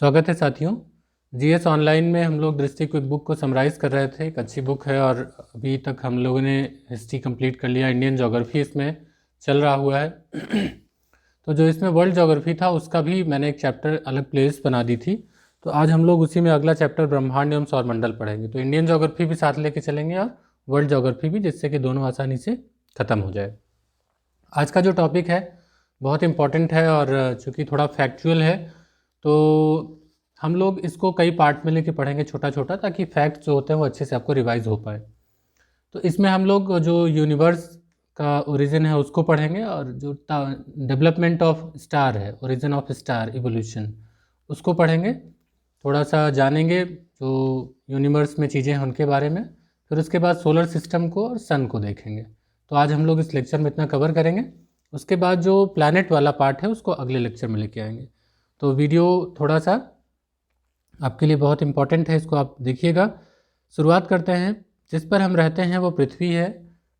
स्वागत है साथियों। जीएस ऑनलाइन में हम लोग दृष्टि क्विक बुक को समराइज़ कर रहे थे। एक अच्छी बुक है और अभी तक हम लोगों ने हिस्ट्री कंप्लीट कर लिया। इंडियन ज्योग्राफी इसमें चल रहा हुआ है। तो जो इसमें वर्ल्ड ज्योग्राफी था उसका भी मैंने एक चैप्टर अलग प्लेलिस्ट बना दी थी। तो आज हम लोग उसी में अगला चैप्टर ब्रह्मांड एवं सौरमंडल पढ़ेंगे। तो इंडियन ज्योग्राफी भी साथ लेके चलेंगे और वर्ल्ड ज्योग्राफी भी, जिससे कि दोनों आसानी से ख़त्म हो जाए। आज का जो टॉपिक है बहुत इम्पॉर्टेंट है और चूँकि थोड़ा फैक्चुअल है तो हम लोग इसको कई पार्ट में लेके पढ़ेंगे छोटा छोटा, ताकि फैक्ट्स जो होते हैं वो अच्छे से आपको रिवाइज हो पाए। तो इसमें हम लोग जो यूनिवर्स का ओरिजिन है उसको पढ़ेंगे और जो डेवलपमेंट ऑफ स्टार है, ओरिजिन ऑफ स्टार इवोल्यूशन, उसको पढ़ेंगे। थोड़ा सा जानेंगे जो यूनिवर्स में चीज़ें हैं उनके बारे में। फिर उसके बाद सोलर सिस्टम को और सन को देखेंगे। तो आज हम लोग इस लेक्चर में इतना कवर करेंगे। उसके बाद जो प्लैनेट वाला पार्ट है उसको अगले लेक्चर में लेके आएंगे। तो वीडियो थोड़ा सा आपके लिए बहुत इंपॉर्टेंट है, इसको आप देखिएगा। शुरुआत करते हैं। जिस पर हम रहते हैं वो पृथ्वी है।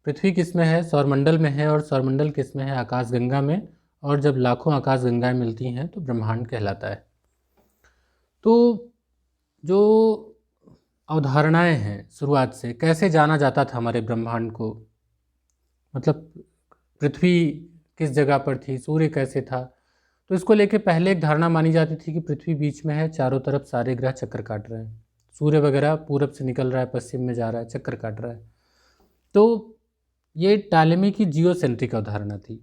पृथ्वी किस में है? सौरमंडल में है। और सौरमंडल किस में है? आकाशगंगा में। और जब लाखों आकाशगंगाएं मिलती हैं तो ब्रह्मांड कहलाता है। तो जो अवधारणाएं हैं, शुरुआत से कैसे जाना जाता था हमारे ब्रह्मांड को, मतलब पृथ्वी किस जगह पर थी, सूर्य कैसे था, तो इसको लेके पहले एक धारणा मानी जाती थी कि पृथ्वी बीच में है, चारों तरफ सारे ग्रह चक्कर काट रहे हैं, सूर्य वगैरह पूरब से निकल रहा है, पश्चिम में जा रहा है, चक्कर काट रहा है। तो ये टालेमी की जियोसेंट्रिक अवधारणा थी।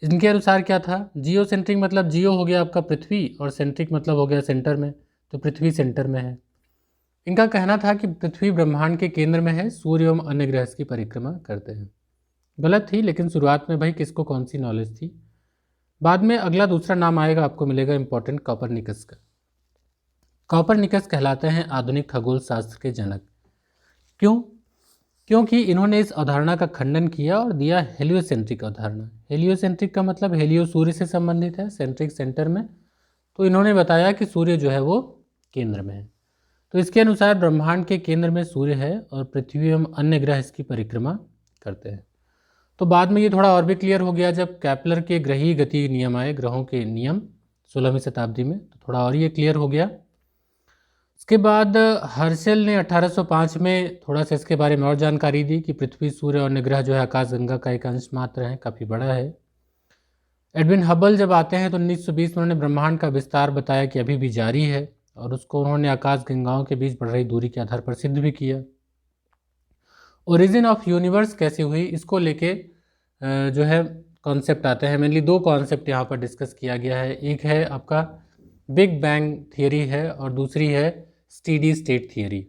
इनके अनुसार क्या था? जियोसेंट्रिक मतलब जियो हो गया आपका पृथ्वी और सेंट्रिक मतलब हो गया सेंटर में, तो पृथ्वी सेंटर में है। इनका कहना था कि पृथ्वी ब्रह्मांड के केंद्र में है, सूर्य एवं अन्य ग्रह की परिक्रमा करते हैं। गलत थी, लेकिन शुरुआत में भाई किसको कौन सी नॉलेज थी। बाद में अगला दूसरा नाम आएगा, आपको मिलेगा इंपॉर्टेंट, कॉपरनिकस का। कॉपरनिकस कहलाते हैं आधुनिक खगोल शास्त्र के जनक। क्यों? क्योंकि इन्होंने इस अवधारणा का खंडन किया और दिया हेलियोसेंट्रिक अवधारणा। हेलियोसेंट्रिक का मतलब हेलियो सूर्य से संबंधित है, सेंट्रिक सेंटर में। तो इन्होंने बताया कि सूर्य जो है वो केंद्र में है। तो इसके अनुसार ब्रह्मांड के केंद्र में सूर्य है और पृथ्वी एवं अन्य ग्रह इसकी परिक्रमा करते हैं। तो बाद में ये थोड़ा और भी क्लियर हो गया जब कैप्लर के ग्रही गति नियम आए, ग्रहों के नियम 16वीं शताब्दी में, तो थोड़ा और ये क्लियर हो गया। इसके बाद हर्शेल ने 1805 में थोड़ा सा इसके बारे में और जानकारी दी कि पृथ्वी, सूर्य और ग्रह जो है आकाशगंगा का एक अंश मात्र है, काफ़ी बड़ा है। एडविन हबल जब आते हैं तो 1920 में उन्होंने ब्रह्मांड का विस्तार बताया कि अभी भी जारी है, और उसको उन्होंने आकाशगंगाओं के बीच बढ़ रही दूरी के आधार पर सिद्ध भी किया। ओरिजिन ऑफ यूनिवर्स कैसे हुई, इसको लेके जो है कॉन्सेप्ट आते हैं। मेनली दो कॉन्सेप्ट यहाँ पर डिस्कस किया गया है। एक है आपका बिग बैंग थियरी है और दूसरी है स्टेडी स्टेट थियरी।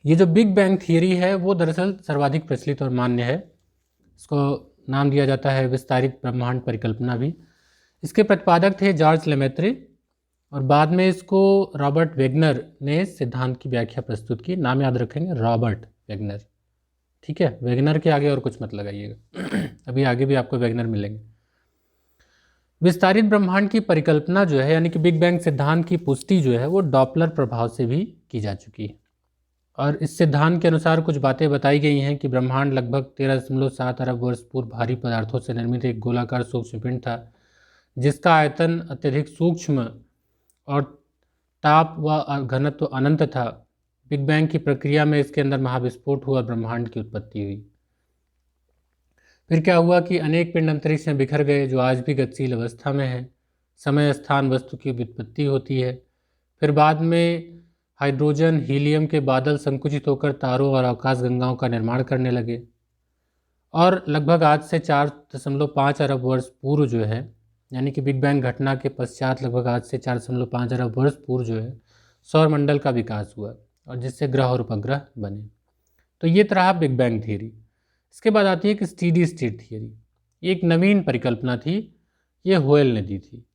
ये जो बिग बैंग थियरी है वो दरअसल सर्वाधिक प्रचलित और मान्य है। इसको नाम दिया जाता है विस्तारित ब्रह्मांड परिकल्पना भी। इसके प्रतिपादक थे जॉर्ज लेमेत्रे और बाद में इसको रॉबर्ट वेगनर ने सिद्धांत की व्याख्या प्रस्तुत की। नाम याद रखेंगे, रॉबर्ट वेगनर, ठीक है। वेगनर के आगे और कुछ मत लगाइएगा। अभी आगे भी आपको वेगनर मिलेंगे। विस्तारित ब्रह्मांड की परिकल्पना जो है, यानी कि बिग बैंग सिद्धांत की पुष्टि जो है वो डॉपलर प्रभाव से भी की जा चुकी है। और इस सिद्धांत के अनुसार कुछ बातें बताई गई हैं कि ब्रह्मांड लगभग 13.7 अरब वर्ष पूर्व भारी पदार्थों से निर्मित एक गोलाकार सूक्ष्म पिंड था, जिसका आयतन अत्यधिक सूक्ष्म और ताप व घनत्व अनंत था। बिग बैंग की प्रक्रिया में इसके अंदर महाविस्फोट हुआ, ब्रह्मांड की उत्पत्ति हुई। फिर क्या हुआ कि अनेक पिंड अंतरिक्ष में बिखर गए, जो आज भी गतिशील अवस्था में है। समय स्थान वस्तु की व्युत्पत्ति होती है। फिर बाद में हाइड्रोजन हीलियम के बादल संकुचित होकर तारों और आकाशगंगाओं का निर्माण करने लगे। और लगभग आज से 4.5 अरब वर्ष पूर्व जो है, यानी कि बिग बैंग घटना के पश्चात लगभग आज से 4.5 अरब वर्ष पूर्व जो है सौरमंडल का विकास हुआ और जिससे ग्रह और उपग्रह बने। तो ये तरह बिग बैंग थियरी। इसके बाद आती है कि स्टेडी स्टेट थियरी। ये एक नवीन परिकल्पना थी, ये होयल ने दी थी।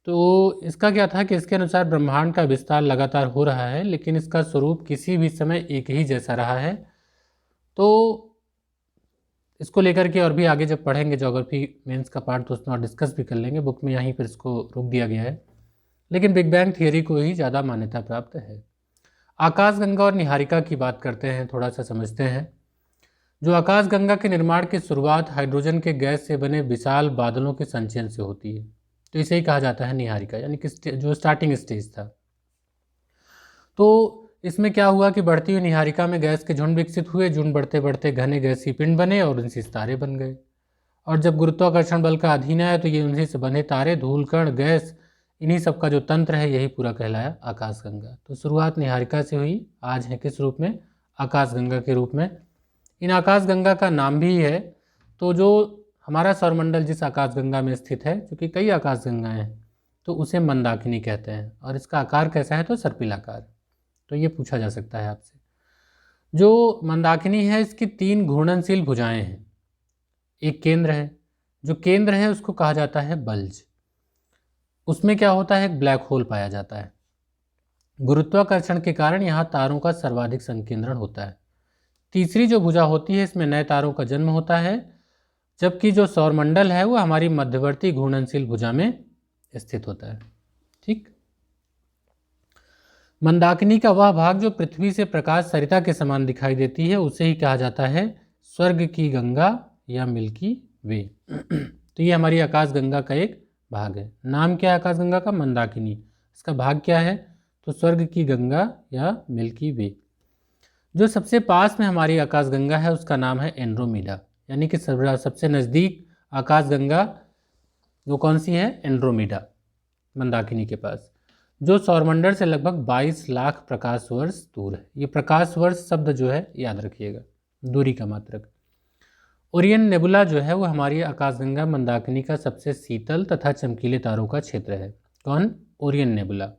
तो इसका क्या था कि इसके अनुसार ब्रह्मांड का विस्तार लगातार हो रहा है, लेकिन इसका स्वरूप किसी भी समय एक ही जैसा रहा है। तो इसको लेकर के और भी आगे जब पढ़ेंगे ज्योग्राफी मेंस का पार्ट तो उसमें और डिस्कस भी कर लेंगे। बुक में यहीं पर इसको रोक दिया गया है, लेकिन बिग बैंग थियरी को ही ज़्यादा मान्यता प्राप्त है। आकाशगंगा और निहारिका की बात करते हैं, थोड़ा सा समझते हैं। जो आकाशगंगा के निर्माण की शुरुआत हाइड्रोजन के गैस से बने विशाल बादलों के संचयन से होती है। तो इसे ही कहा जाता है निहारिका, यानी कि जो स्टार्टिंग स्टेज था। तो इसमें क्या हुआ कि बढ़ती हुई निहारिका में गैस के झुंड विकसित हुए, झुंड बढ़ते बढ़ते घने गैसीय पिंड बने और उनसे सितारे बन गए। और जब गुरुत्वाकर्षण बल का अधीन आया तो ये उन्हीं से बने तारे, धूल कण, गैस, इन्हीं सब का जो तंत्र है यही पूरा कहलाया आकाशगंगा। तो शुरुआत निहारिका से हुई, आज है किस रूप में? आकाशगंगा के रूप में। इन आकाशगंगा का नाम भी है, तो जो हमारा सौरमंडल जिस आकाशगंगा में स्थित है, क्योंकि कई आकाशगंगाएं हैं, तो उसे मंदाकिनी कहते हैं। और इसका आकार कैसा है? तो सर्पिलाकार। तो ये पूछा जा सकता है आपसे। जो मंदाकिनी है इसकी 3 घूर्णनशील भुजाएं हैं, एक केंद्र है, जो केंद्र है उसको कहा जाता है बल्ज। उसमें क्या होता है? एक ब्लैक होल पाया जाता है। गुरुत्वाकर्षण के कारण यहाँ तारों का सर्वाधिक संकेंद्रण होता है। तीसरी जो भुजा होती है इसमें नए तारों का जन्म होता है, जबकि जो सौरमंडल है वो हमारी मध्यवर्ती घूर्णनशील भुजा में स्थित होता है। ठीक। मंदाकिनी का वह भाग जो पृथ्वी से प्रकाश सरिता के समान दिखाई देती है उसे ही कहा जाता है स्वर्ग की गंगा या मिल्की वे। तो ये हमारी आकाशगंगा का एक भाग है। नाम क्या है आकाशगंगा का? मंदाकिनी। इसका भाग क्या है? तो स्वर्ग की गंगा या मिल्की वे। जो सबसे पास में हमारी आकाशगंगा है उसका नाम है एंड्रोमेडा, यानी कि सबसे नज़दीक आकाशगंगा वो कौन सी है? एंड्रोमेडा, मंदाकिनी के पास, जो सौरमंडल से लगभग 22 लाख प्रकाश वर्ष दूर है। ये प्रकाश वर्ष शब्द जो है याद रखिएगा, दूरी का मात्रक। ओरियन नेबुला जो है वो हमारी आकाशगंगा मंदाकिनी का सबसे शीतल तथा चमकीले तारों का क्षेत्र है। कौन? Orion nebula.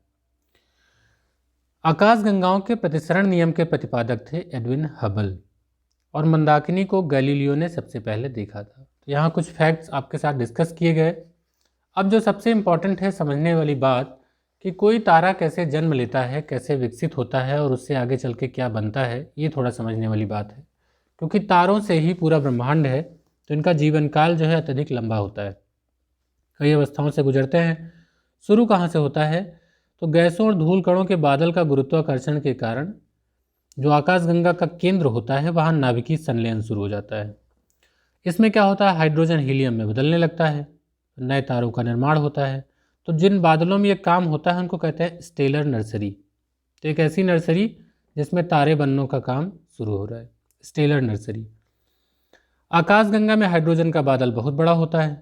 आकाशगंगाओं के प्रतिसरण नियम के प्रतिपादक थे एडविन हबल, और मंदाकिनी को गैलीलियो ने सबसे पहले देखा था। तो यहाँ कुछ फैक्ट्स आपके साथ डिस्कस किए गए। अब जो सबसे इम्पॉर्टेंट है समझने वाली बात कि कोई तारा कैसे जन्म लेता है, कैसे विकसित होता है और उससे आगे चल के क्या बनता है, ये थोड़ा समझने वाली बात है। क्योंकि तारों से ही पूरा ब्रह्मांड है, तो इनका जीवन काल जो है अत्यधिक लंबा होता है, कई अवस्थाओं से गुजरते हैं। शुरू कहाँ से होता है? तो गैसों और धूल कणों के बादल का गुरुत्वाकर्षण के कारण जो आकाशगंगा का केंद्र होता है वहाँ नाभिकीय संलयन शुरू हो जाता है। इसमें क्या होता है? हाइड्रोजन हीलियम में बदलने लगता है, नए तारों का निर्माण होता है। तो जिन बादलों में ये काम होता है उनको कहते हैं स्टेलर नर्सरी। तो एक ऐसी नर्सरी जिसमें तारे बनने का काम शुरू हो रहा है, स्टेलर नर्सरी। आकाशगंगा में हाइड्रोजन का बादल बहुत बड़ा होता है,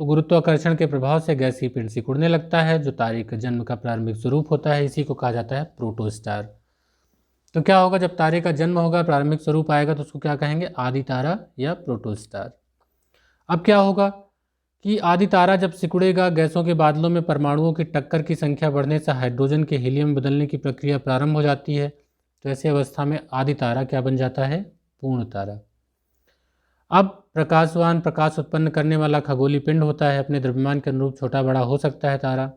तो गुरुत्वाकर्षण के प्रभाव से गैसीय पिंड सिकुड़ने लगता है, जो तारे के जन्म का प्रारंभिक स्वरूप होता है। इसी को कहा जाता है प्रोटोस्टार। तो क्या होगा? जब तारे का जन्म होगा, प्रारंभिक स्वरूप आएगा, तो उसको क्या कहेंगे? आदि तारा या प्रोटोस्टार। अब क्या होगा कि आदि तारा जब सिकुड़ेगा, गैसों के बादलों में परमाणुओं की टक्कर की संख्या बढ़ने से हाइड्रोजन के हीलियम में बदलने की प्रक्रिया प्रारंभ हो जाती है। तो ऐसी अवस्था में आदि तारा क्या बन जाता है? पूर्ण तारा। अब प्रकाशवान प्रकाश उत्पन्न करने वाला खगोलीय पिंड होता है, अपने द्रव्यमान के अनुरूप छोटा बड़ा हो सकता है तारा।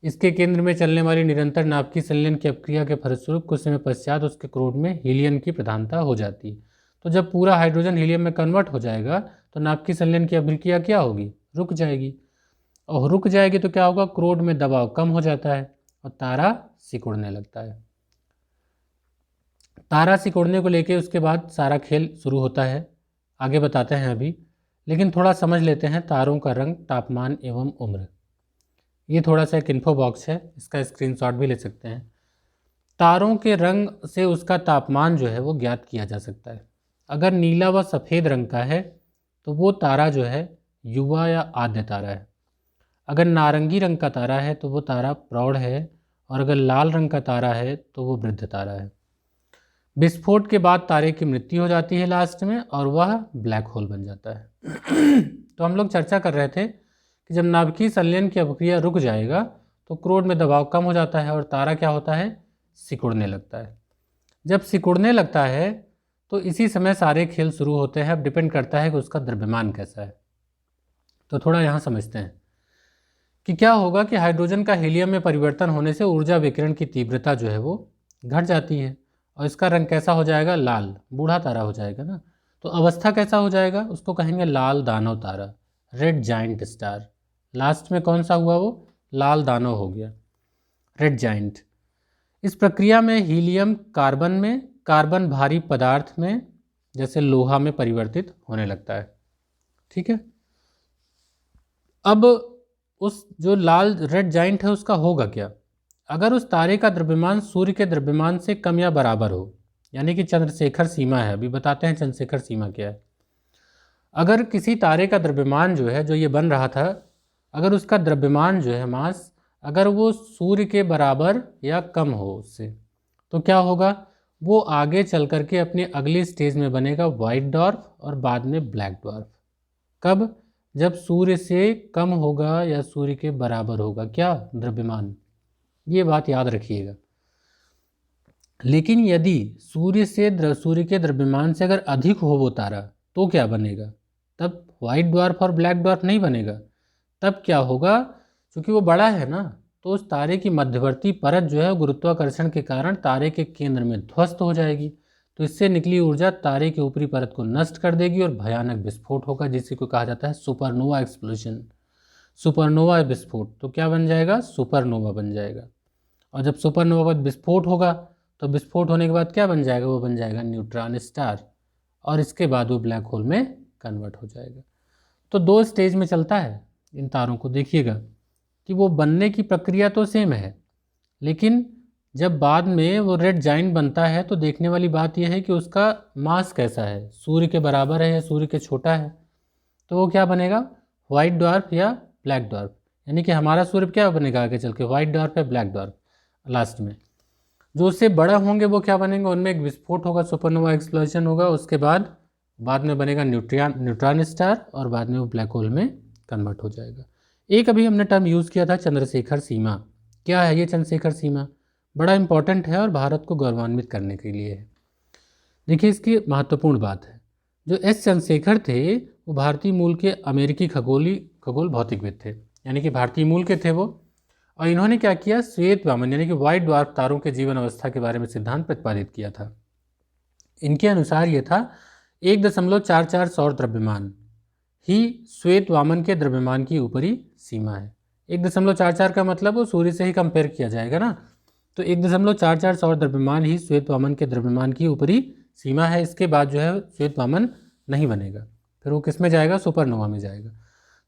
इसके केंद्र में चलने वाली निरंतर नाभिकीय संलयन की अपक्रिया के फलस्वरूप कुछ समय पश्चात उसके क्रोड में हीलियम की प्रधानता हो जाती है। तो जब पूरा हाइड्रोजन हीलियम में कन्वर्ट हो जाएगा तो नाभिकीय संलयन की अभिक्रिया क्या होगी? रुक जाएगी। और रुक जाएगी तो क्या होगा? क्रोड में दबाव कम हो जाता है और तारा सिकुड़ने लगता है। तारा सिकुड़ने को लेके उसके बाद सारा खेल शुरू होता है, आगे बताते हैं अभी। लेकिन थोड़ा समझ लेते हैं तारों का रंग, तापमान एवं उम्र। ये थोड़ा सा एक इन्फो बॉक्स है, इसका स्क्रीनशॉट भी ले सकते हैं। तारों के रंग से उसका तापमान जो है वो ज्ञात किया जा सकता है। अगर नीला व सफ़ेद रंग का है तो वो तारा जो है युवा या आद्य तारा है। अगर नारंगी रंग का तारा है तो वो तारा प्रौढ़ है, और अगर लाल रंग का तारा है तो वो वृद्ध तारा है। विस्फोट के बाद तारे की मृत्यु हो जाती है लास्ट में, और वह ब्लैक होल बन जाता है। तो हम लोग चर्चा कर रहे थे कि जब नाभिकीय संलयन की अभिक्रिया रुक जाएगा तो क्रोड में दबाव कम हो जाता है और तारा क्या होता है? सिकुड़ने लगता है। जब सिकुड़ने लगता है तो इसी समय सारे खेल शुरू होते हैं। अब डिपेंड करता है कि उसका द्रव्यमान कैसा है। तो थोड़ा यहाँ समझते हैं कि क्या होगा कि हाइड्रोजन का हीलियम में परिवर्तन होने से ऊर्जा विकिरण की तीव्रता जो है वो घट जाती है, और इसका रंग कैसा हो जाएगा? लाल, बूढ़ा तारा हो जाएगा ना। तो अवस्था कैसा हो जाएगा? उसको कहेंगे लाल दानव तारा, रेड जाइंट स्टार। लास्ट में कौन सा हुआ? वो लाल दानव हो गया, रेड जाइंट। इस प्रक्रिया में हीलियम कार्बन में, कार्बन भारी पदार्थ में जैसे लोहा में परिवर्तित होने लगता है। ठीक है। अब उस जो लाल रेड जाइंट है उसका होगा क्या? अगर उस तारे का द्रव्यमान सूर्य के द्रव्यमान से कम या बराबर हो, यानी कि चंद्रशेखर सीमा है। अभी बताते हैं चंद्रशेखर सीमा क्या है। अगर किसी तारे का द्रव्यमान जो है, जो ये बन रहा था, अगर उसका द्रव्यमान जो है मास, अगर वो सूर्य के बराबर या कम हो उससे, तो क्या होगा? वो आगे चल करके अपने अगले स्टेज में बनेगा व्हाइट डॉर्फ और बाद में ब्लैक डॉर्फ। कब? जब सूर्य से कम होगा या सूर्य के बराबर होगा क्या द्रव्यमान, ये बात याद रखिएगा। लेकिन यदि सूर्य के द्रव्यमान से अगर अधिक हो वो तारा, तो क्या बनेगा? तब व्हाइट ड्वार्फ और ब्लैक ड्वार्फ नहीं बनेगा। तब क्या होगा? क्योंकि वो बड़ा है ना, तो उस तारे की मध्यवर्ती परत जो है गुरुत्वाकर्षण के कारण तारे के केंद्र में ध्वस्त हो जाएगी। तो इससे निकली ऊर्जा तारे की ऊपरी परत को नष्ट कर देगी और भयानक विस्फोट होगा, जिसे को कहा जाता है सुपरनोवा एक्सप्लोजन। सुपरनोवा विस्फोट तो क्या बन जाएगा? सुपरनोवा बन जाएगा। और जब सुपरनोवा पर विस्फोट होगा तो विस्फोट होने के बाद क्या बन जाएगा? वो बन जाएगा न्यूट्रॉन स्टार, और इसके बाद वो ब्लैक होल में कन्वर्ट हो जाएगा। तो 2 स्टेज में चलता है इन तारों को। देखिएगा कि वो बनने की प्रक्रिया तो सेम है, लेकिन जब बाद में वो रेड जाइंट बनता है तो देखने वाली बात यह है कि उसका मास कैसा है, सूर्य के बराबर है या सूर्य के छोटा है। तो वो क्या बनेगा? व्हाइट डॉर्फ या ब्लैक डॉर्फ। यानी कि हमारा सूर्य क्या बनेगा आगे चल के? व्हाइट डॉर्फ या ब्लैक डॉर्फ। लास्ट में जो उससे बड़ा होंगे वो क्या बनेंगे? उनमें एक विस्फोट होगा, सुपरनोवा एक्सप्लोजन होगा। उसके बाद में बनेगा न्यूट्रॉन स्टार, और बाद में वो ब्लैक होल में कन्वर्ट हो जाएगा। एक अभी हमने टर्म यूज़ किया था चंद्रशेखर सीमा। क्या है ये चंद्रशेखर सीमा? बड़ा इंपॉर्टेंट है और भारत को गौरवान्वित करने के लिए है। देखिए इसकी महत्वपूर्ण बात है। जो एस चंद्रशेखर थे वो भारतीय मूल के अमेरिकी खगोल भौतिकविद थे, यानी कि भारतीय मूल के थे वो। और इन्होंने क्या किया? श्वेत वामन यानी कि व्हाइट ड्वार्फ तारों के जीवन अवस्था के बारे में सिद्धांत प्रतिपादित किया था। इनके अनुसार ये था 1.44 सौर द्रव्यमान ही श्वेत वामन के द्रव्यमान की ऊपरी सीमा है। 1.44 का मतलब वो सूर्य से ही कंपेयर किया जाएगा ना, तो 1.44 सौर द्रव्यमान ही श्वेत वामन के द्रव्यमान की ऊपरी सीमा है। इसके बाद जो है श्वेत वामन नहीं बनेगा, फिर वो किस में जाएगा? सुपरनोवा में जाएगा।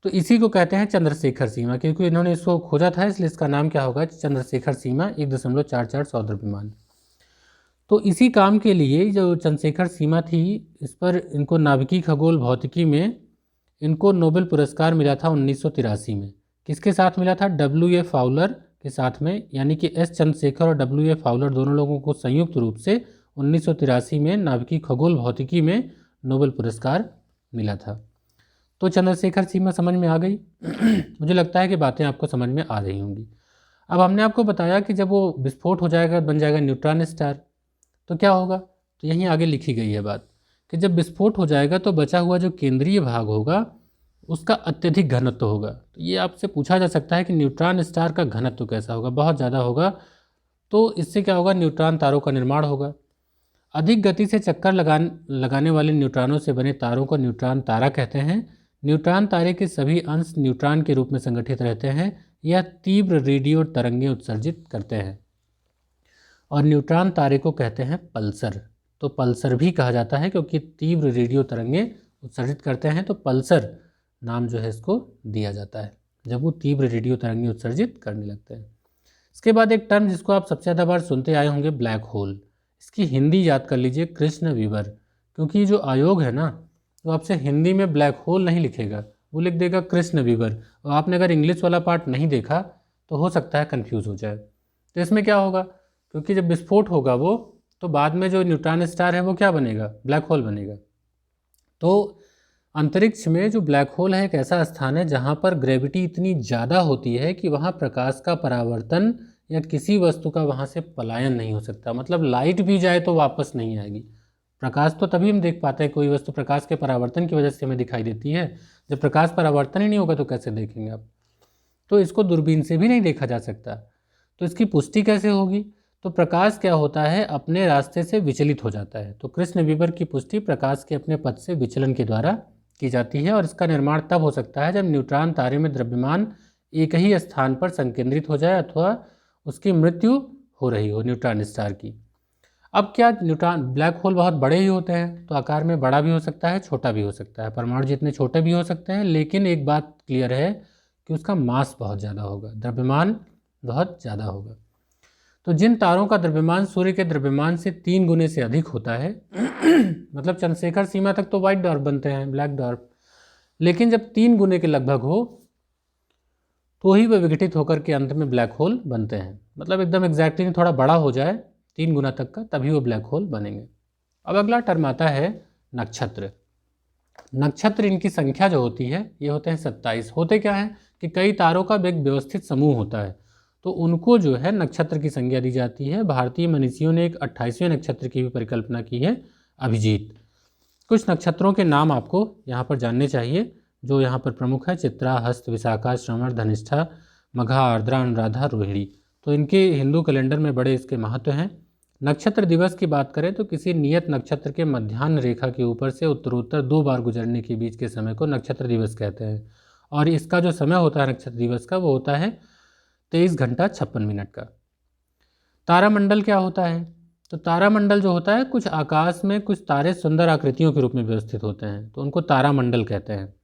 तो इसी को कहते हैं चंद्रशेखर सीमा, क्योंकि इन्होंने इसको खोजा था, इसलिए इसका नाम क्या होगा? चंद्रशेखर सीमा 1.44 सौर द्रव्यमान। तो इसी काम के लिए जो चंद्रशेखर सीमा थी, इस पर इनको नाभिकीय खगोल भौतिकी में इनको नोबेल पुरस्कार मिला था 1983 में। किसके साथ मिला था? W.A. फाउलर के साथ में, यानी कि एस चंद्रशेखर और W.A. फाउलर दोनों लोगों को संयुक्त रूप से 1983 में नाभिकीय खगोल भौतिकी में नोबेल पुरस्कार मिला था। तो चंद्रशेखर सीमा समझ में आ गई। मुझे लगता है कि बातें आपको समझ में आ रही होंगी। अब हमने आपको बताया कि जब वो विस्फोट हो जाएगा, बन जाएगा न्यूट्रॉन स्टार, तो क्या होगा? तो यहीं आगे लिखी गई है बात कि जब विस्फोट हो जाएगा तो बचा हुआ जो केंद्रीय भाग होगा उसका अत्यधिक घनत्व होगा। तो ये आपसे पूछा जा सकता है कि न्यूट्रॉन स्टार का घनत्व कैसा होगा? बहुत ज़्यादा होगा। तो इससे क्या होगा? न्यूट्रॉन तारों का निर्माण होगा। अधिक गति से चक्कर लगाने वाले न्यूट्रॉनों से बने तारों को न्यूट्रॉन तारा कहते हैं। न्यूट्रॉन तारे के सभी अंश न्यूट्रॉन के रूप में संगठित रहते हैं। यह तीव्र रेडियो तरंगें उत्सर्जित करते हैं, और न्यूट्रॉन तारे को कहते हैं पल्सर। तो पल्सर भी कहा जाता है क्योंकि तीव्र रेडियो तरंगें उत्सर्जित करते हैं, तो पल्सर नाम जो है इसको दिया जाता है जब वो तीव्र रेडियो तरंगें उत्सर्जित करने लगते हैं। इसके बाद एक टर्म जिसको आप सबसे ज़्यादा बार सुनते आए होंगे, ब्लैक होल। इसकी हिंदी याद कर लीजिए, कृष्ण विवर। क्योंकि जो आयोग है ना, वो आपसे हिंदी में ब्लैक होल नहीं लिखेगा, वो लिख देगा कृष्ण विवर। और आपने अगर इंग्लिश वाला पार्ट नहीं देखा तो हो सकता है कन्फ्यूज़ हो जाए। तो इसमें क्या होगा? क्योंकि जब विस्फोट होगा वो, तो बाद में जो न्यूट्रॉन स्टार है वो क्या बनेगा? ब्लैक होल बनेगा। तो अंतरिक्ष में जो ब्लैक होल है एक ऐसा स्थान है जहाँ पर ग्रेविटी इतनी ज़्यादा होती है कि वहाँ प्रकाश का परावर्तन या किसी वस्तु का वहाँ से पलायन नहीं हो सकता। मतलब लाइट भी जाए तो वापस नहीं आएगी। प्रकाश तो तभी हम देख पाते हैं, कोई वस्तु प्रकाश के परावर्तन की वजह से हमें दिखाई देती है। जब प्रकाश परावर्तन ही नहीं होगा तो कैसे देखेंगे आप? तो इसको दूरबीन से भी नहीं देखा जा सकता। तो इसकी पुष्टि कैसे होगी? तो प्रकाश क्या होता है? अपने रास्ते से विचलित हो जाता है। तो कृष्ण विवर की पुष्टि प्रकाश के अपने पथ से विचलन के द्वारा की जाती है, और इसका निर्माण तब हो सकता है जब न्यूट्रॉन तारे में द्रव्यमान एक ही स्थान पर संकेंद्रित हो जाए अथवा उसकी मृत्यु हो रही हो न्यूट्रॉन स्टार की। अब क्या न्यूट्रॉन ब्लैक होल बहुत बड़े ही होते हैं, तो आकार में बड़ा भी हो सकता है, छोटा भी हो सकता है। परमाणु जितने छोटे भी हो सकते हैं, लेकिन एक बात क्लियर है कि उसका मास बहुत ज़्यादा होगा, द्रव्यमान बहुत ज़्यादा होगा। तो जिन तारों का द्रव्यमान सूर्य के द्रव्यमान से 3 गुने से अधिक होता है मतलब चंद्रशेखर सीमा तक तो व्हाइट डॉर्फ बनते हैं, ब्लैक डॉर्फ, लेकिन जब 3 गुने के लगभग हो तो ही वे विघटित होकर के अंत में ब्लैक होल बनते हैं। मतलब एकदम एग्जैक्टली थोड़ा बड़ा हो जाए 3 गुना तक का, तभी वो ब्लैक होल बनेंगे। अब अगला टर्म आता है नक्षत्र। नक्षत्र इनकी संख्या जो होती है ये होते हैं 27। होते क्या है कि कई तारों का एक व्यवस्थित समूह होता है, तो उनको जो है नक्षत्र की संज्ञा दी जाती है। भारतीय मनीषियों ने एक 28वें नक्षत्र की भी परिकल्पना की है, अभिजीत। कुछ नक्षत्रों के नाम आपको यहाँ पर जानने चाहिए जो यहाँ पर प्रमुख है: चित्रा, हस्त, विशाखा, श्रवण, धनिष्ठा, मघा, आर्द्रा, अनुराधा, रोहिणी। तो इनके हिंदू कैलेंडर में बड़े इसके महत्व हैं। नक्षत्र दिवस की बात करें तो किसी नियत नक्षत्र के मध्याह्न रेखा के ऊपर से उत्तरोत्तर 2 बार गुजरने के बीच के समय को नक्षत्र दिवस कहते हैं। और इसका जो समय होता है नक्षत्र दिवस का वो होता है 23 घंटा 56 मिनट का। तारामंडल क्या होता है? तो तारामंडल जो होता है, कुछ आकाश में कुछ तारे सुंदर आकृतियों के रूप में व्यवस्थित होते हैं, तो उनको तारामंडल कहते हैं।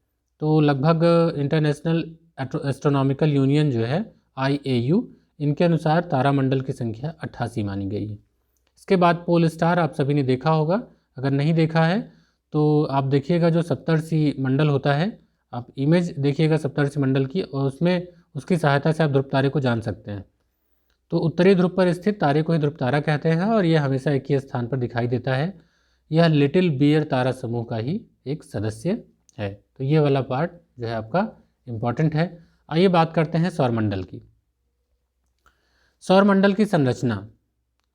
तो लगभग इंटरनेशनल एस्ट्रोनॉमिकल यूनियन जो है IAU, इनके अनुसार तारामंडल की संख्या 88 मानी गई है। इसके बाद पोल स्टार आप सभी ने देखा होगा, अगर नहीं देखा है तो आप देखिएगा जो सप्तर्षि मंडल होता है, आप इमेज देखिएगा सप्तर्षि मंडल की, और उसमें उसकी सहायता से आप ध्रुव तारे को जान सकते हैं। तो उत्तरी ध्रुव पर स्थित तारे को ही ध्रुव तारा कहते हैं और यह हमेशा एक ही स्थान पर दिखाई देता है। यह लिटिल बियर तारा समूह का ही एक सदस्य है। तो ये वाला पार्ट जो है आपका इम्पॉर्टेंट है। आइए बात करते हैं सौरमंडल की। सौरमंडल की संरचना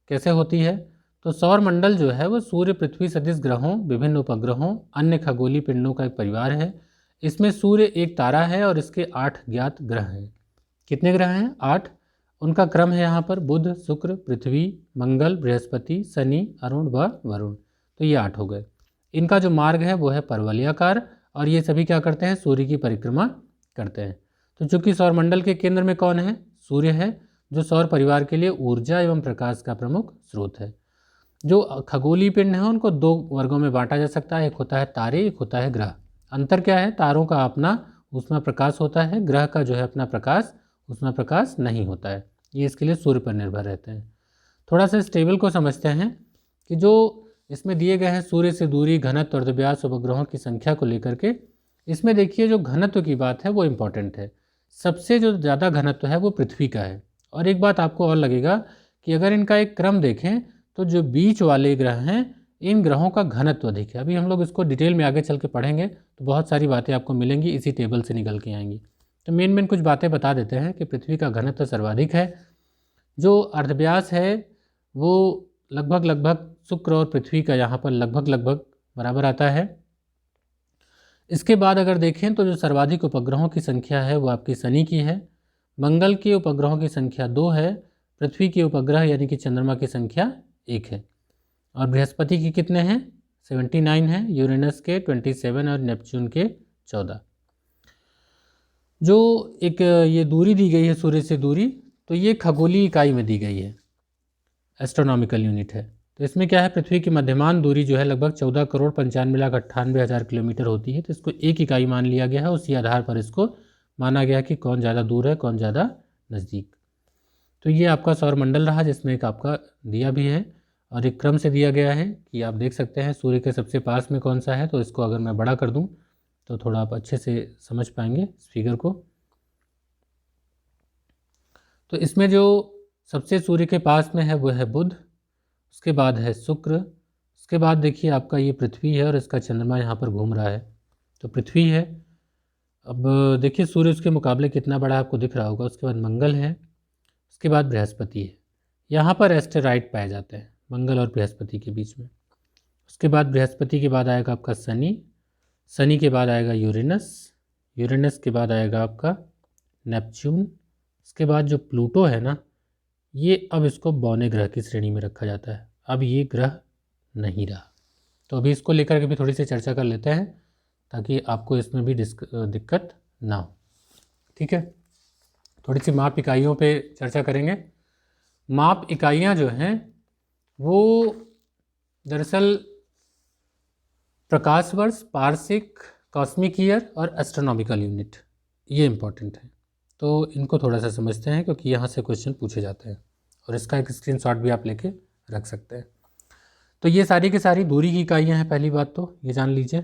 कैसे होती है? तो सौरमंडल जो है वो सूर्य, पृथ्वी सदृश ग्रहों, विभिन्न उपग्रहों, अन्य खगोलीय पिंडों का एक परिवार है। इसमें सूर्य एक तारा है और इसके 8 ज्ञात ग्रह हैं। कितने ग्रह हैं? 8। उनका क्रम है यहाँ पर बुध, शुक्र, पृथ्वी, मंगल, बृहस्पति, शनि, अरुण व वरुण। तो ये 8 हो गए। इनका जो मार्ग है वो है परवलयाकार और ये सभी क्या करते हैं? सूर्य की परिक्रमा करते हैं। तो चूंकि सौरमंडल के केंद्र में कौन है? सूर्य है, जो सौर परिवार के लिए ऊर्जा एवं प्रकाश का प्रमुख स्रोत है। जो खगोलीय पिंड है उनको 2 वर्गों में बांटा जा सकता है, एक होता है तारे, एक होता है ग्रह। अंतर क्या है? तारों का अपना ऊष्मा प्रकाश होता है, ग्रह का जो है अपना प्रकाश ऊष्मा प्रकाश नहीं होता है। ये इसके लिए सूर्य पर निर्भर रहते हैं। थोड़ा सा इस टेबल को समझते हैं कि जो इसमें दिए गए हैं सूर्य से दूरी, घनत्व, अर्धव्यास, उपग्रहों की संख्या को लेकर के, इसमें देखिए जो घनत्व की बात है वो इम्पॉर्टेंट है। सबसे जो ज़्यादा घनत्व है वो पृथ्वी का है। और एक बात आपको और लगेगा कि अगर इनका एक क्रम देखें तो जो बीच वाले ग्रह हैं इन ग्रहों का घनत्व अधिक है। अभी हम लोग इसको डिटेल में आगे चल के पढ़ेंगे तो बहुत सारी बातें आपको मिलेंगी, इसी टेबल से निकल के आएंगी। तो मेन कुछ बातें बता देते हैं कि पृथ्वी का घनत्व सर्वाधिक है। जो अर्धव्यास है वो लगभग शुक्र और पृथ्वी का यहाँ पर लगभग बराबर आता है। इसके बाद अगर देखें तो जो सर्वाधिक उपग्रहों की संख्या है वो आपकी शनि की है। मंगल के उपग्रहों की संख्या 2 है। पृथ्वी के उपग्रह यानी कि चंद्रमा की संख्या 1 है। और बृहस्पति की कितने हैं? 79 है। यूरेनस के 27 और नेपच्यून के 14। जो एक ये दूरी दी गई है सूर्य से दूरी, तो ये खगोलीय इकाई में दी गई है, एस्ट्रोनॉमिकल यूनिट है। तो इसमें क्या है? पृथ्वी की मध्यमान दूरी जो है लगभग 14,95,98,000 किलोमीटर होती है। तो इसको एक इकाई मान लिया गया है। उसी आधार पर इसको माना गया कि कौन ज़्यादा दूर है, कौन ज़्यादा नज़दीक। तो ये आपका सौरमंडल रहा जिसमें एक आपका दिया भी है और एक क्रम से दिया गया है कि आप देख सकते हैं सूर्य के सबसे पास में कौन सा है। तो इसको अगर मैं बड़ा कर दूं तो थोड़ा आप अच्छे से समझ पाएंगे इस फिगर को। तो इसमें जो सबसे सूर्य के पास में है वो है बुध, उसके बाद है शुक्र, उसके बाद देखिए आपका ये पृथ्वी है और इसका चंद्रमा यहाँ पर घूम रहा है, तो पृथ्वी है। अब देखिए सूर्य उसके मुकाबले कितना बड़ा आपको दिख रहा होगा। उसके बाद मंगल है, उसके बाद बृहस्पति है। यहाँ पर एस्टेरॉइड पाए जाते हैं मंगल और बृहस्पति के बीच में। उसके बाद बृहस्पति के बाद आएगा आपका शनि, शनि के बाद आएगा यूरेनस, यूरेनस के बाद आएगा आपका नेपच्यून। उसके बाद जो प्लूटो है ना, ये अब इसको बौने ग्रह की श्रेणी में रखा जाता है। अब ये ग्रह नहीं रहा। तो अभी इसको लेकर के भी थोड़ी सी चर्चा कर लेते हैं ताकि आपको इसमें भी दिक्कत ना हो। ठीक है, थोड़ी सी माप इकाइयों पे चर्चा करेंगे। माप इकाइयाँ जो हैं वो दरअसल प्रकाश वर्ष, पारसिक, कॉस्मिक ईयर और एस्ट्रोनॉमिकल यूनिट, ये इम्पोर्टेंट है। तो इनको थोड़ा सा समझते हैं क्योंकि यहाँ से क्वेश्चन पूछे जाते हैं, और इसका एक स्क्रीनशॉट भी आप लेके रख सकते हैं। तो ये सारी की सारी दूरी की इकाइयाँ हैं, पहली बात तो ये जान लीजिए।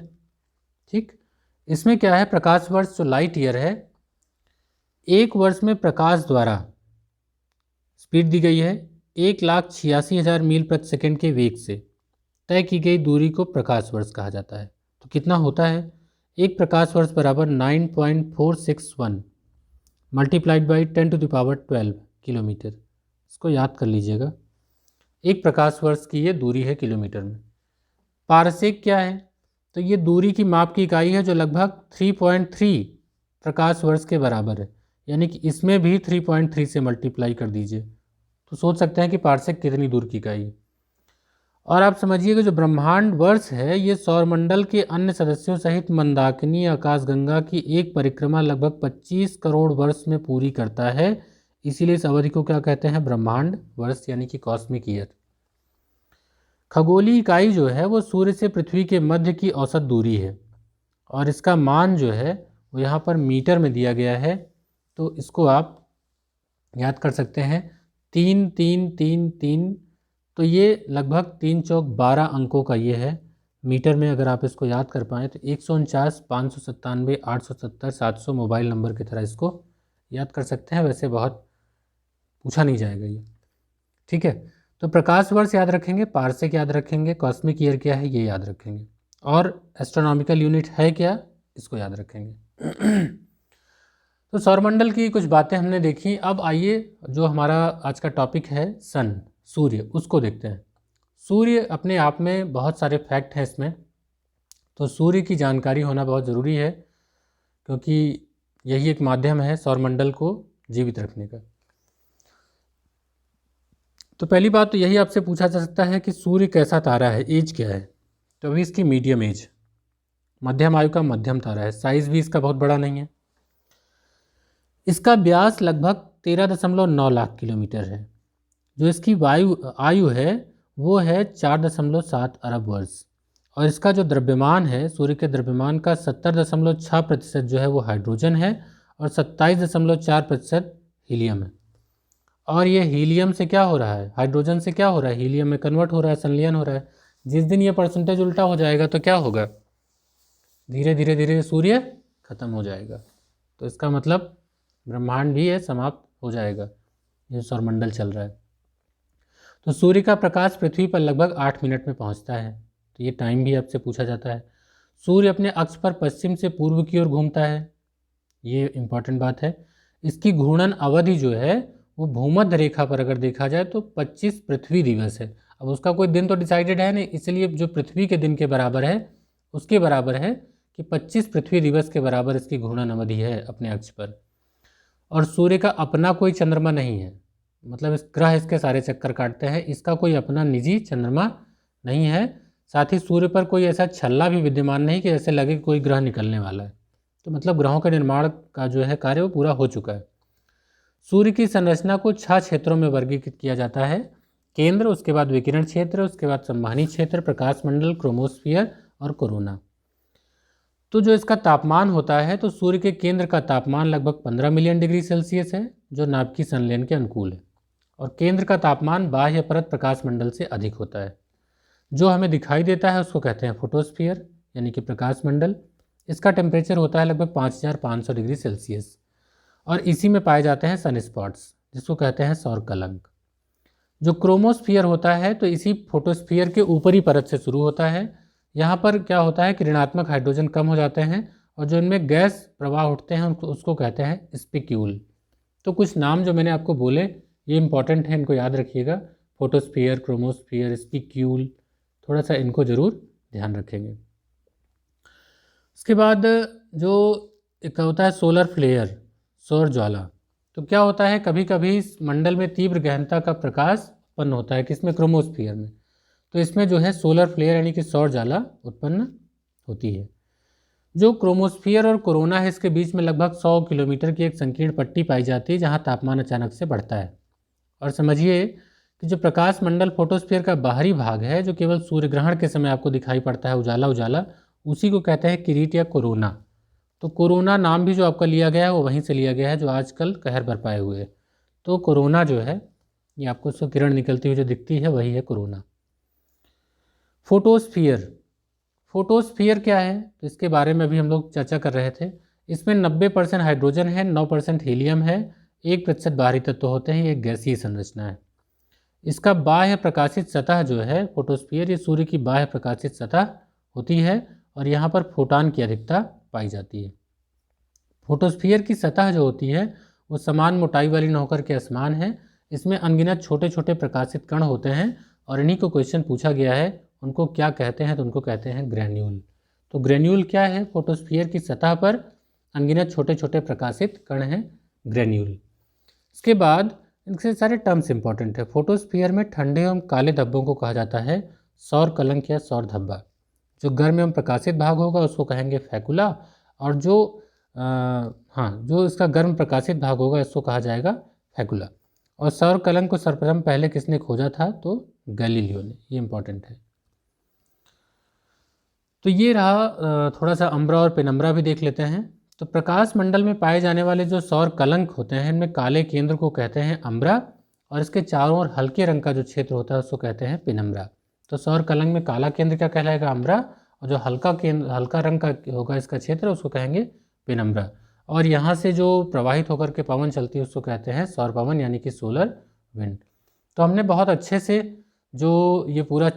ठीक, इसमें क्या है, प्रकाश वर्ष जो लाइट ईयर है, एक वर्ष में प्रकाश द्वारा स्पीड दी गई है 1,86,000 मील प्रति सेकंड के वेग से तय की गई दूरी को प्रकाश वर्ष कहा जाता है। तो कितना होता है, एक प्रकाश वर्ष बराबर 9.461 मल्टीप्लाइड बाई 10⁻12 किलोमीटर। इसको याद कर लीजिएगा, एक प्रकाश वर्ष की ये दूरी है किलोमीटर में। पारसेक क्या है, तो ये दूरी की माप की इकाई है जो लगभग 3.3 प्रकाश वर्ष के बराबर है, यानी कि इसमें भी 3.3 से मल्टीप्लाई कर दीजिए तो सोच सकते हैं कि पारसेक कितनी दूर की इकाई है। और आप समझिए कि जो ब्रह्मांड वर्ष है ये सौरमंडल के अन्य सदस्यों सहित मंदाकिनी आकाशगंगा की एक परिक्रमा लगभग 25 करोड़ वर्ष में पूरी करता है, इसीलिए इस अवधि को क्या कहते हैं, ब्रह्मांड वर्ष यानी कि कॉस्मिक ईयर। खगोलीय इकाई जो है वो सूर्य से पृथ्वी के मध्य की औसत दूरी है, और इसका मान जो है वो यहाँ पर मीटर में दिया गया है, तो इसको आप याद कर सकते हैं 3,3,3,3। तो ये लगभग 3 चौक 12 अंकों का ये है मीटर में। अगर आप इसको याद कर पाएँ तो 149, 597, 870, 700 मोबाइल नंबर की तरह इसको याद कर सकते हैं। वैसे बहुत पूछा नहीं जाएगा ये, ठीक है। तो प्रकाश वर्ष याद रखेंगे, पारसेक याद रखेंगे, कॉस्मिक ईयर क्या है ये याद रखेंगे, और एस्ट्रोनॉमिकल यूनिट है क्या इसको याद रखेंगे। तो सौरमंडल की कुछ बातें हमने देखी। अब आइए जो हमारा आज का टॉपिक है सन, सूर्य, उसको देखते हैं। सूर्य अपने आप में बहुत सारे फैक्ट हैं इसमें, तो सूर्य की जानकारी होना बहुत ज़रूरी है क्योंकि यही एक माध्यम है सौरमंडल को जीवित रखने का। तो पहली बात तो यही आपसे पूछा जा सकता है कि सूर्य कैसा तारा है, एज क्या है। तो अभी इसकी मीडियम एज, मध्यम आयु का मध्यम तारा है, साइज़ भी इसका बहुत बड़ा नहीं है। इसका व्यास लगभग 13.9 लाख किलोमीटर है। जो इसकी आयु है वो है 4.7 अरब वर्ष, और इसका जो द्रव्यमान है, सूर्य के द्रव्यमान का 70.6% जो है वो हाइड्रोजन है और 27.4% हीलियम है। और ये हीलियम से क्या हो रहा है, हाइड्रोजन से क्या हो रहा है, हीलियम में कन्वर्ट हो रहा है, संलयन हो रहा है। जिस दिन ये परसेंटेज उल्टा हो जाएगा तो क्या होगा, धीरे धीरे धीरे सूर्य खत्म हो जाएगा। तो इसका मतलब ब्रह्मांड भी है समाप्त हो जाएगा, ये सौरमंडल चल रहा है। तो सूर्य का प्रकाश पृथ्वी पर लगभग 8 मिनट में पहुंचता है, तो ये टाइम भी आपसे पूछा जाता है। सूर्य अपने अक्ष पर पश्चिम से पूर्व की ओर घूमता है, ये इम्पॉर्टेंट बात है। इसकी घूर्णन अवधि जो है वो भूमध्य रेखा पर अगर देखा जाए तो 25 पृथ्वी दिवस है। अब उसका कोई दिन तो डिसाइडेड है नहीं, इसलिए जो पृथ्वी के दिन के बराबर है उसके बराबर है कि 25 पृथ्वी दिवस के बराबर इसकी घूर्णन अवधि है अपने अक्ष पर। और सूर्य का अपना कोई चंद्रमा नहीं है, मतलब इस ग्रह इसके सारे चक्कर काटते हैं, इसका कोई अपना निजी चंद्रमा नहीं है। साथ ही सूर्य पर कोई ऐसा छल्ला भी विद्यमान नहीं कि ऐसे लगे कि कोई ग्रह निकलने वाला है। तो मतलब ग्रहों के निर्माण का जो है कार्य वो पूरा हो चुका है। सूर्य की संरचना को 6 क्षेत्रों में वर्गीकृत किया जाता है, केंद्र, उसके बाद विकिरण क्षेत्र, उसके बाद संवहनी क्षेत्र, प्रकाश मंडल, क्रोमोस्फियर और कोरोना। तो जो इसका तापमान होता है, तो सूर्य के केंद्र का तापमान लगभग 15 मिलियन डिग्री सेल्सियस है, जो नाभिकीय संलयन के अनुकूल है। और केंद्र का तापमान बाह्य परत प्रकाश मंडल से अधिक होता है। जो हमें दिखाई देता है उसको कहते हैं फोटोस्फीयर यानी कि प्रकाश मंडल। इसका टेम्परेचर होता है लगभग 5500 डिग्री सेल्सियस, और इसी में पाए जाते हैं सन स्पॉट्स जिसको कहते हैं सौर कलंक। जो क्रोमोस्फियर होता है तो इसी फोटोस्फियर के ऊपरी परत से शुरू होता है। यहाँ पर क्या होता है कि ऋणात्मक हाइड्रोजन कम हो जाते हैं और जो इनमें गैस प्रवाह उठते हैं उसको कहते हैं स्पिक्यूल। तो कुछ नाम जो मैंने आपको बोले ये इंपॉर्टेंट है, इनको याद रखिएगा, फोटोस्फियर, क्रोमोस्फियर, स्पिक्यूल, थोड़ा सा इनको ज़रूर ध्यान रखेंगे। उसके बाद जो एक होता है सोलर फ्लेयर, सौर ज्वाला। तो क्या होता है, कभी कभी इस मंडल में तीव्र गहनता का प्रकाश उत्पन्न होता है, किसमें, क्रोमोस्फियर में। तो इसमें जो है सोलर फ्लेयर यानी कि सौर ज्वाला उत्पन्न होती है। जो क्रोमोस्फियर और कोरोना है इसके बीच में लगभग 100 किलोमीटर की एक संकीर्ण पट्टी पाई जाती है जहाँ तापमान अचानक से बढ़ता है। और समझिए कि जो प्रकाश मंडल फोटोस्फियर का बाहरी भाग है जो केवल सूर्य ग्रहण के समय आपको दिखाई पड़ता है उजाला उजाला, उसी को कहते हैं किरीट या कोरोना। तो कोरोना नाम भी जो आपका लिया गया है वो वहीं से लिया गया है जो आजकल कहर बरपाए हुए है। तो कोरोना जो है ये आपको उसको किरण निकलती हुई जो दिखती है वही है कोरोना। फोटोस्फीयर, फोटोस्फीयर क्या है तो इसके बारे में भी हम लोग चर्चा कर रहे थे। इसमें 90% हाइड्रोजन है, 9% हीलियम है, 1% बाहरी तत्व होते हैं, ये गैसीय संरचना है। इसका बाह्य प्रकाशित सतह जो है फोटोस्फीयर, ये सूर्य की बाह्य प्रकाशित सतह होती है और यहाँ पर फोटान की अधिकता पाई जाती है। फोटोस्फीयर की सतह जो होती है वो समान मोटाई वाली न होकर के असमान है। इसमें अनगिनत छोटे छोटे प्रकाशित कण होते हैं और इन्हीं को क्वेश्चन पूछा गया है, उनको क्या कहते हैं तो उनको कहते हैं ग्रेन्यूल। तो ग्रेन्यूल क्या है, फोटोस्फीयर की सतह पर अनगिनत छोटे छोटे प्रकाशित कण हैं ग्रेन्यूल। इसके बाद इनसे सारे टर्म्स इंपॉर्टेंट है। फोटोस्फीयर में ठंडे एवं काले धब्बों को कहा जाता है सौर कलंक या सौर धब्बा। जो गर्म एवं प्रकाशित भाग होगा उसको कहेंगे फैकुला, और जो इसका गर्म प्रकाशित भाग होगा इसको कहा जाएगा फैकुला। और सौर कलंक को सर्वप्रथम पहले किसने खोजा था तो गैलीलियो ने, ये इंपॉर्टेंट है। तो ये रहा थोड़ा सा अम्ब्रा और पेनम्ब्रा भी देख लेते हैं। तो प्रकाश मंडल में पाए जाने वाले जो सौर कलंक होते हैं इनमें काले केंद्र को कहते हैं अम्ब्रा और इसके चारों ओर हल्के रंग का जो क्षेत्र होता है उसको कहते हैं पेनम्ब्रा। तो सौर कलंक में काला केंद्र क्या कहलाएगा अम्ब्रा, और जो हल्का रंग का होगा इसका क्षेत्र उसको कहेंगे पेनम्ब्रा। और यहाँ से जो प्रवाहित होकर के पवन चलती है उसको कहते हैं सौर पवन यानी कि सोलर विंड। तो हमने बहुत अच्छे से जो ये पूरा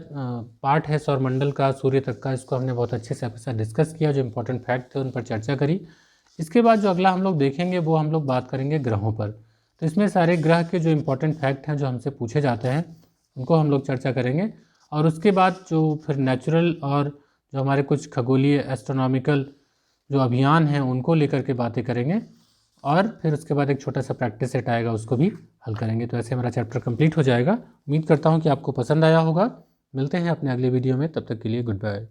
पार्ट है सौरमंडल का सूर्य तक का, इसको हमने बहुत अच्छे से आपके साथ डिस्कस किया, जो इंपॉर्टेंट फैक्ट थे उन पर चर्चा करी। इसके बाद जो अगला हम लोग देखेंगे वो हम लोग बात करेंगे ग्रहों पर। तो इसमें सारे ग्रह के जो इंपॉर्टेंट फैक्ट हैं जो हमसे पूछे जाते हैं उनको हम लोग चर्चा करेंगे, और उसके बाद जो फिर नेचुरल और जो हमारे कुछ खगोलीय एस्ट्रोनॉमिकल जो अभियान हैं उनको लेकर के बातें करेंगे, और फिर उसके बाद एक छोटा सा प्रैक्टिस सेट आएगा उसको भी हल करेंगे। तो ऐसे हमारा चैप्टर कंप्लीट हो जाएगा। उम्मीद करता हूँ कि आपको पसंद आया होगा। मिलते हैं अपने अगले वीडियो में, तब तक के लिए गुड बाय।